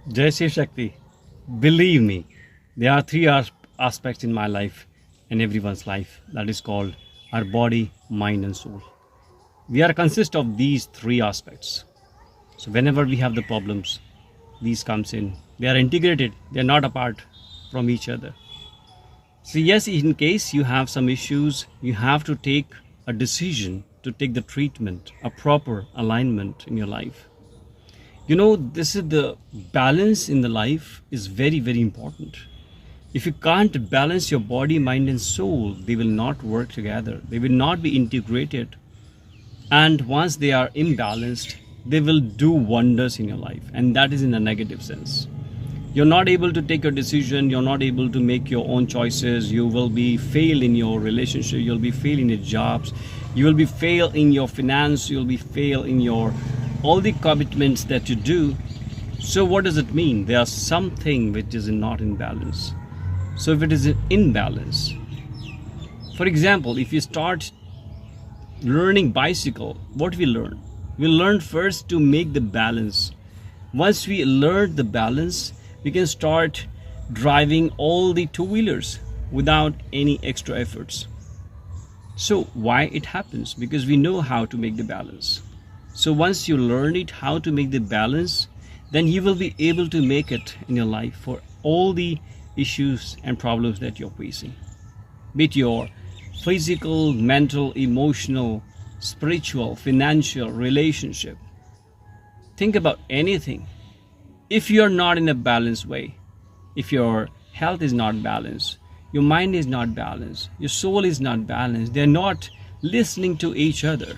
Jai Shri Shakti. Believe me, there are three aspects in my life and everyone's life. That is called our body, mind and soul. We are consist of these three aspects. So whenever we have the problems, these comes in. They are integrated. They are not apart from each other. So yes, in case you have some issues, you have to take a decision to take the treatment, a proper alignment in your life. You know, this is the balance in the life is very, very important. If you can't balance your body, mind and soul, they will not work together. They will not be integrated. And once they are imbalanced, they will do wonders in your life. And that is in a negative sense. You're not able to take a decision. You're not able to make your own choices. You will be fail in your relationship. You'll be fail in your jobs. You will be fail in your finance. You'll be fail in your all the commitments that you do. So what does it mean? There's something which is not in balance. So if it is in balance, for example, if you start learning bicycle, what we learn? We learn first to make the balance. Once we learn the balance, we can start driving all the two-wheelers without any extra efforts. So why it happens? Because we know how to make the balance. So once you learn it, how to make the balance, then you will be able to make it in your life for all the issues and problems that you're facing. Be it your physical, mental, emotional, spiritual, financial, relationship. Think about anything. If you're not in a balanced way, if your health is not balanced, your mind is not balanced, your soul is not balanced, they're not listening to each other,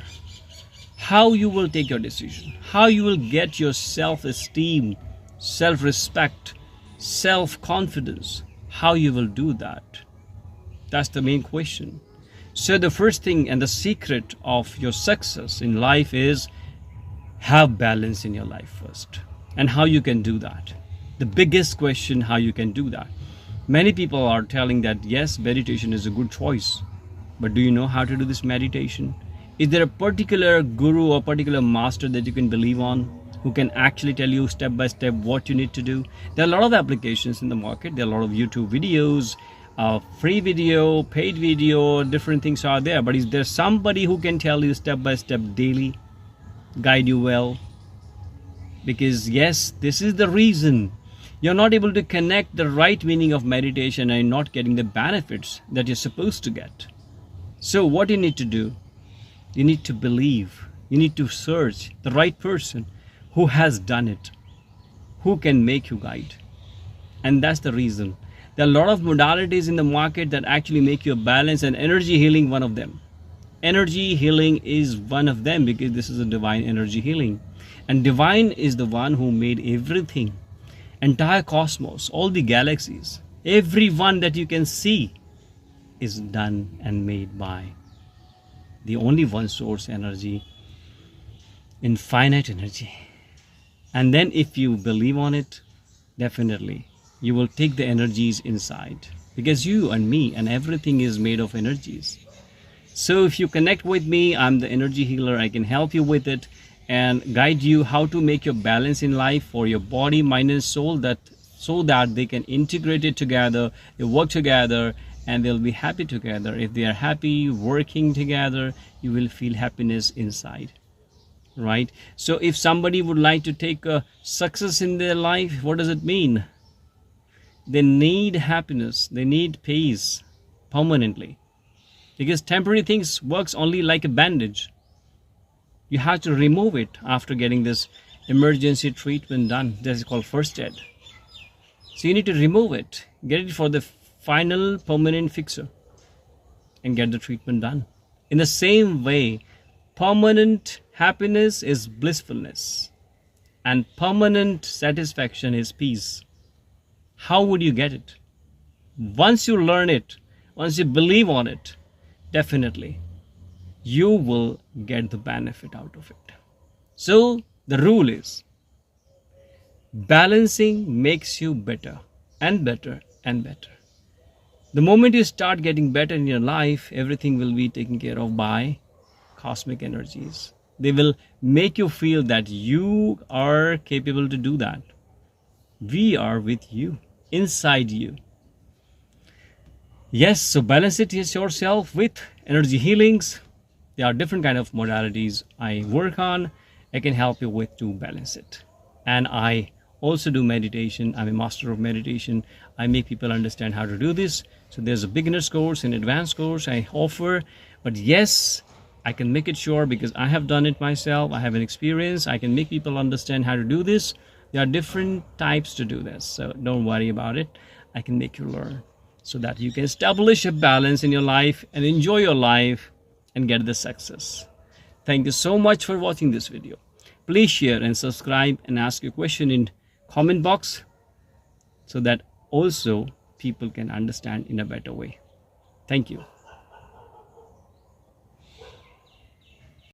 how you will take your decision, how you will get your self-esteem, self-respect, self-confidence, how you will do that? That's the main question. So the first thing and the secret of your success in life is have balance in your life first. And how you can do that. The biggest question, how you can do that. Many people are telling that yes, meditation is a good choice. But do you know how to do this meditation? Is there a particular guru or particular master that you can believe on who can actually tell you step by step what you need to do? There are a lot of applications in the market. There are a lot of YouTube videos, free video, paid video, different things are there. But is there somebody who can tell you step by step daily, guide you well? Because yes, this is the reason you're not able to connect the right meaning of meditation and not getting the benefits that you're supposed to get. So what you need to do, you need to believe, you need to search the right person who has done it, who can make you guide. And that's the reason. There are a lot of modalities in the market that actually make you balance, and energy healing one of them. Energy healing is one of them because this is a divine energy healing. And divine is the one who made everything, entire cosmos, all the galaxies, every one that you can see is done and made by the only one source energy, infinite energy. And then if you believe on it, definitely you will take the energies inside, because you and me and everything is made of energies. So if you connect with me, I'm the energy healer. I can help you with it and guide you how to make your balance in life for your body, mind and soul, so that they can integrate it together, they work together, and they'll be happy together. If they are happy working together, you will feel happiness inside, right? So if somebody would like to take a success in their life, what does it mean? They need happiness, they need peace permanently, because temporary things works only like a bandage. You have to remove it after getting this emergency treatment done. That is called first aid. So you need to remove it, get it for the final permanent fixer, and get the treatment done. In the same way, permanent happiness is blissfulness, and permanent satisfaction is peace. How would you get it? Once you learn it, once you believe on it, definitely you will get the benefit out of it. So the rule is, balancing makes you better and better and better. The moment you start getting better in your life, everything will be taken care of by cosmic energies. They will make you feel that you are capable to do that. We are with you, inside you. Yes, so balance it yourself with energy healings. There are different kind of modalities I work on. I can help you with to balance it. And I also do meditation. I'm a master of meditation. I make people understand how to do this. So there's a beginner's course and advanced course I offer. But yes, I can make it sure because I have done it myself. I have an experience. I can make people understand how to do this. There are different types to do this. So don't worry about it. I can make you learn so that you can establish a balance in your life and enjoy your life and get the success. Thank you so much for watching this video. Please share and subscribe and ask your question in comment box so that also people can understand in a better way. Thank you.